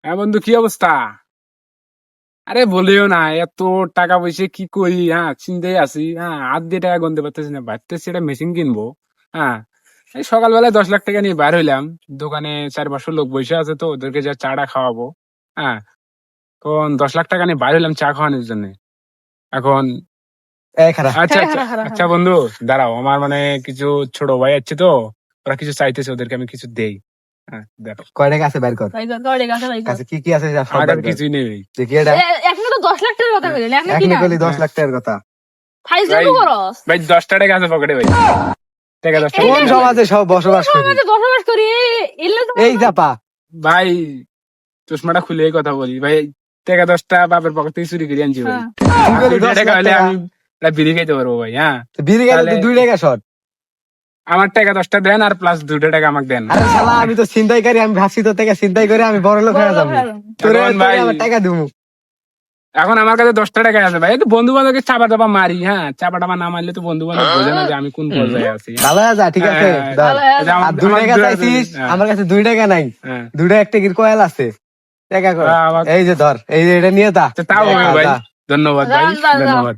হ্যাঁ বন্ধু, কি অবস্থা? আরে বলিও না, এত টাকা পয়সা কি করি, হ্যাঁ চিন্তায় আছি। হ্যাঁ, হাত দিয়ে টাকা গুনতে পারতেছি না, ভাবতেছি একটা মেশিন কিনবো। হ্যাঁ, এই সকালবেলায় 10 লাখ টাকা নিয়ে বার হইলাম। দোকানে 4-500 লোক বসে আছে, তো ওদেরকে যা চাটা খাওয়াবো। হ্যাঁ, তখন 10 লাখ টাকা নিয়ে বার হইলাম চা খাওয়ানোর জন্য। এখন এই খারা আচ্ছা আচ্ছা আচ্ছা বন্ধু, দাঁড়াও, আমার কিছু ছোট ভাই আছে তো, ওরা কিছু চাইতেছে, ওদেরকে আমি কিছু দেই। হ্যাঁ দেখো, কয় টাকা আছে বের কর। কাছে কি কি আছে যা সব আমার বের কাছে কর। কিছুই নেই। দেখি এটা এখনো তো 10 লাখ টাকার কথা বললেন, এখন কি এখনই না বলি 10 লাখ টাকার কথা। ফাইজলামো করস? ভাই 10 টাকা আছে পকেটে, ভাই টাকা 10 টাকা কোন আছে। সমাজে সব বসবাস করি? সমাজে বসবাস করি, এলে তো এই জাপা ভাই চশমাটা খুলে কথা বলি ভাই, টাকা 10টা বাপের পকেট থেকে চুরি করে আনছি ভাই। কি আর করলি 2 10 টাকা লাখ হলে টাকা? আমি একটা বিড়ি খাইতে পারবো ভাই। হ্যাঁ, বিড়ি গেলে তাহলে 2 টাকা শট। আমার টাকা 10টা দেন, আর প্লাস 2 টাকা আমাকে দেন। আরে শালা আমি তো ছিনতাইকারী, আমি ভাবছি তোর থেকে ছিনতাই করে আমি বড় লোক হয়ে যাবো। তোরে এখন ভাই, আমার টাকা দিমু। এখন আমার কাছে 10 টাকা আছে ভাই, বন্ধু বান্ধবকে চাপা চাপা মারি। হ্যাঁ, চাপা টাপা না মারলে তো বন্ধু বান্ধব বোঝে না যে আমি কোন পর্যায়ে আছি। ভালো যা, ঠিক আছে হ্যাঁ, ধর। এই যে আর 2 টাকা চাইছিস, হ্যাঁ, আমার কাছে 2 টাকা নাই। হ্যাঁ। 2 টাকা একটা কয়েল আছে, টাকা কর। আমার- এই যে ধর, এই যে এটা নিয়ে তা আচ্ছা, তাও হবে ভাই, যা। ধন্যবাদ ভাই, যান, যান, যান। ধন্যবাদ।